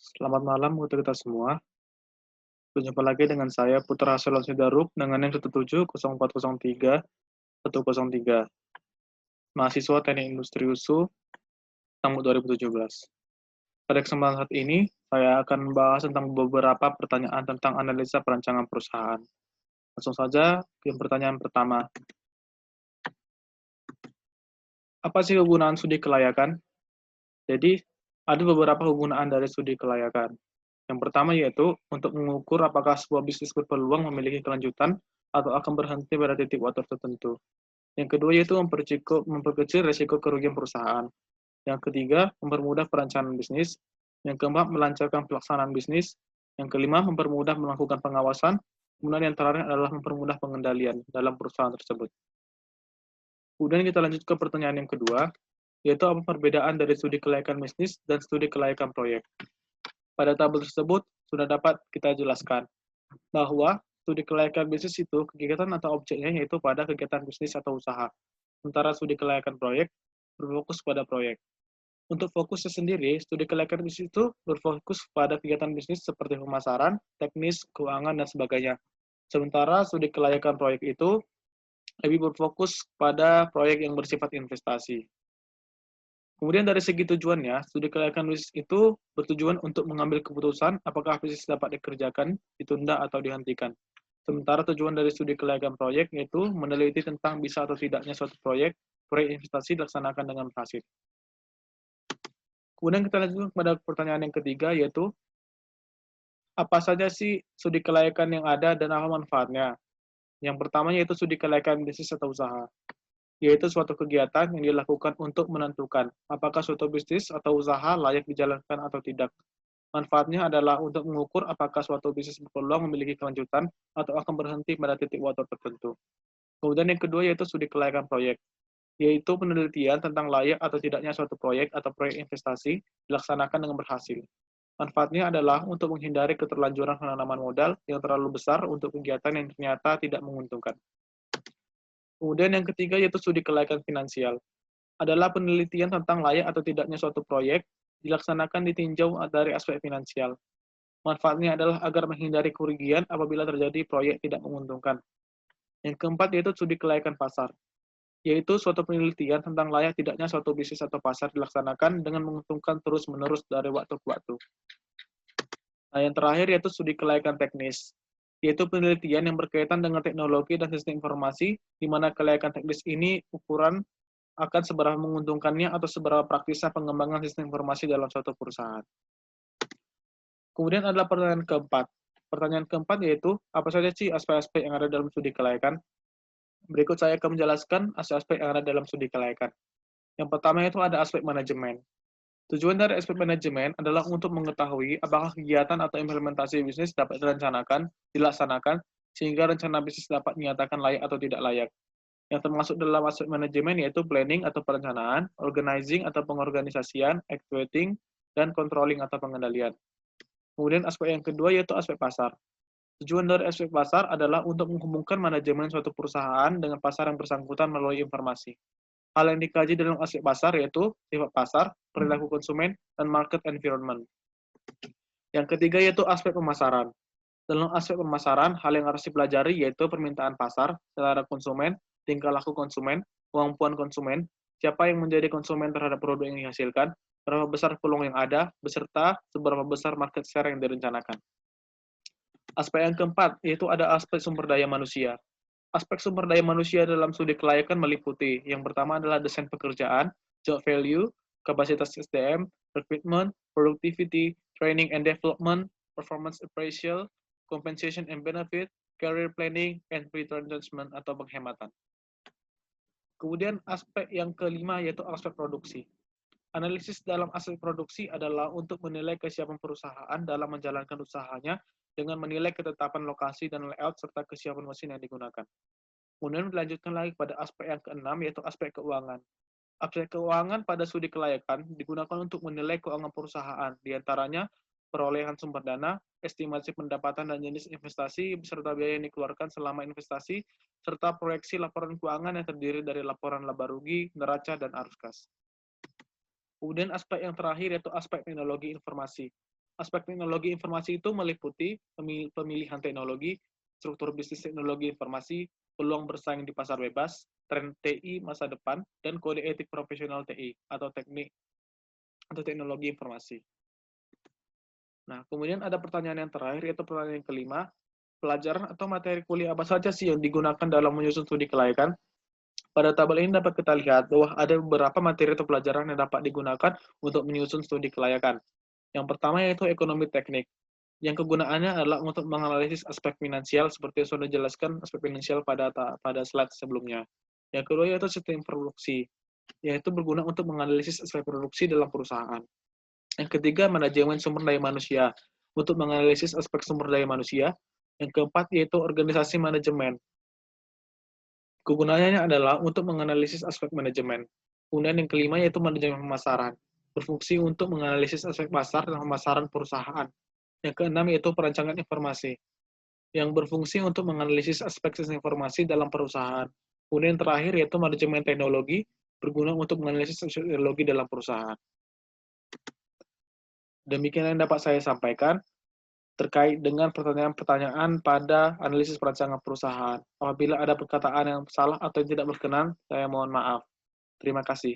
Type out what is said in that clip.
Selamat malam untuk kita semua. Berjumpa lagi dengan saya Putra Hasilon Sidaruk dengan NIM 170403103, mahasiswa Teknik Industri USU tahun 2017. Pada kesempatan saat ini, saya akan membahas tentang beberapa pertanyaan tentang analisa perancangan perusahaan. Langsung saja ke pertanyaan pertama. Apa sih kegunaan studi kelayakan? Jadi, ada beberapa kegunaan dari studi kelayakan. Yang pertama yaitu untuk mengukur apakah sebuah bisnis berpeluang memiliki kelanjutan atau akan berhenti pada titik waktu tertentu. Yang kedua yaitu memperkecil risiko kerugian perusahaan. Yang ketiga, mempermudah perencanaan bisnis. Yang keempat, melancarkan pelaksanaan bisnis. Yang kelima, mempermudah melakukan pengawasan. Kemudian yang terakhir adalah mempermudah pengendalian dalam perusahaan tersebut. Kemudian kita lanjut ke pertanyaan yang kedua, yaitu apa perbedaan dari studi kelayakan bisnis dan studi kelayakan proyek. Pada tabel tersebut sudah dapat kita jelaskan bahwa studi kelayakan bisnis itu kegiatan atau objeknya yaitu pada kegiatan bisnis atau usaha. Sementara studi kelayakan proyek berfokus pada proyek. Untuk fokusnya sendiri, studi kelayakan bisnis itu berfokus pada kegiatan bisnis seperti pemasaran, teknis, keuangan, dan sebagainya. Sementara studi kelayakan proyek itu lebih berfokus pada proyek yang bersifat investasi. Kemudian dari segi tujuannya, studi kelayakan bisnis itu bertujuan untuk mengambil keputusan apakah bisnis dapat dikerjakan, ditunda, atau dihentikan. Sementara tujuan dari studi kelayakan proyek yaitu meneliti tentang bisa atau tidaknya suatu proyek investasi dilaksanakan dengan berhasil. Kemudian kita lanjut pada pertanyaan yang ketiga, yaitu apa saja sih studi kelayakan yang ada dan apa manfaatnya? Yang pertama yaitu studi kelayakan bisnis atau usaha, yaitu suatu kegiatan yang dilakukan untuk menentukan apakah suatu bisnis atau usaha layak dijalankan atau tidak. Manfaatnya adalah untuk mengukur apakah suatu bisnis berpeluang memiliki kelanjutan atau akan berhenti pada titik waktu tertentu. Kemudian yang kedua yaitu studi kelayakan proyek, yaitu penelitian tentang layak atau tidaknya suatu proyek atau proyek investasi dilaksanakan dengan berhasil. Manfaatnya adalah untuk menghindari keterlanjuran penanaman modal yang terlalu besar untuk kegiatan yang ternyata tidak menguntungkan. Kemudian yang ketiga yaitu studi kelayakan finansial, adalah penelitian tentang layak atau tidaknya suatu proyek dilaksanakan ditinjau dari aspek finansial. Manfaatnya adalah agar menghindari kerugian apabila terjadi proyek tidak menguntungkan. Yang keempat yaitu studi kelayakan pasar, yaitu suatu penelitian tentang layak tidaknya suatu bisnis atau pasar dilaksanakan dengan menguntungkan terus-menerus dari waktu ke waktu. Nah, yang terakhir yaitu studi kelayakan teknis, yaitu penelitian yang berkaitan dengan teknologi dan sistem informasi, di mana kelayakan teknis ini ukuran akan seberapa menguntungkannya atau seberapa praktisnya pengembangan sistem informasi dalam suatu perusahaan. Kemudian adalah pertanyaan keempat. Pertanyaan keempat yaitu, apa saja sih aspek-aspek yang ada dalam studi kelayakan? Berikut saya akan menjelaskan aspek-aspek yang ada dalam studi kelayakan. Yang pertama itu ada aspek manajemen. Tujuan dari aspek manajemen adalah untuk mengetahui apakah kegiatan atau implementasi bisnis dapat dilaksanakan, sehingga rencana bisnis dapat dinyatakan layak atau tidak layak. Yang termasuk dalam aspek manajemen yaitu planning atau perencanaan, organizing atau pengorganisasian, actuating, dan controlling atau pengendalian. Kemudian aspek yang kedua yaitu aspek pasar. Tujuan dari aspek pasar adalah untuk menghubungkan manajemen suatu perusahaan dengan pasar yang bersangkutan melalui informasi. Hal yang dikaji dalam aspek pasar yaitu sifat pasar, perilaku konsumen, dan market environment. Yang ketiga yaitu aspek pemasaran. Dalam aspek pemasaran, hal yang harus dipelajari yaitu permintaan pasar, selera konsumen, tingkah laku konsumen, kemampuan konsumen, siapa yang menjadi konsumen terhadap produk yang dihasilkan, berapa besar peluang yang ada, beserta seberapa besar market share yang direncanakan. Aspek yang keempat, yaitu ada aspek sumber daya manusia. Aspek sumber daya manusia dalam studi kelayakan meliputi, yang pertama adalah desain pekerjaan, job value, kapasitas SDM, recruitment, productivity, training and development, performance appraisal, compensation and benefit, career planning, and return judgment atau penghematan. Kemudian aspek yang kelima yaitu aspek produksi. Analisis dalam aspek produksi adalah untuk menilai kesiapan perusahaan dalam menjalankan usahanya dengan menilai ketetapan lokasi dan layout serta kesiapan mesin yang digunakan. Kemudian dilanjutkan lagi pada aspek yang keenam yaitu aspek keuangan. Aspek keuangan pada studi kelayakan digunakan untuk menilai keuangan perusahaan, diantaranya perolehan sumber dana, estimasi pendapatan dan jenis investasi, beserta biaya yang dikeluarkan selama investasi, serta proyeksi laporan keuangan yang terdiri dari laporan laba rugi, neraca, dan arus kas. Kemudian aspek yang terakhir yaitu aspek teknologi informasi. Aspek teknologi informasi itu meliputi pemilihan teknologi, struktur bisnis teknologi informasi, peluang bersaing di pasar bebas, tren TI masa depan, dan kode etik profesional TI atau teknik atau teknologi informasi. Nah, kemudian ada pertanyaan yang terakhir, yaitu pertanyaan yang kelima, pelajaran atau materi kuliah apa saja sih yang digunakan dalam menyusun studi kelayakan? Pada tabel ini dapat kita lihat bahwa ada beberapa materi atau pelajaran yang dapat digunakan untuk menyusun studi kelayakan. Yang pertama yaitu ekonomi teknik, yang kegunaannya adalah untuk menganalisis aspek finansial seperti yang sudah dijelaskan aspek finansial pada slide sebelumnya. Yang kedua yaitu sistem produksi, yaitu berguna untuk menganalisis aspek produksi dalam perusahaan. Yang ketiga, manajemen sumber daya manusia, untuk menganalisis aspek sumber daya manusia. Yang keempat yaitu organisasi manajemen. Kegunaannya adalah untuk menganalisis aspek manajemen. Kemudian yang kelima yaitu manajemen pemasaran, berfungsi untuk menganalisis aspek pasar dan pemasaran perusahaan. Yang keenam yaitu perancangan informasi, yang berfungsi untuk menganalisis aspek sistem informasi dalam perusahaan. Kemudian yang terakhir yaitu manajemen teknologi, berguna untuk menganalisis teknologi dalam perusahaan. Demikian yang dapat saya sampaikan terkait dengan pertanyaan-pertanyaan pada analisis perancangan perusahaan. Apabila ada perkataan yang salah atau yang tidak berkenan, saya mohon maaf. Terima kasih.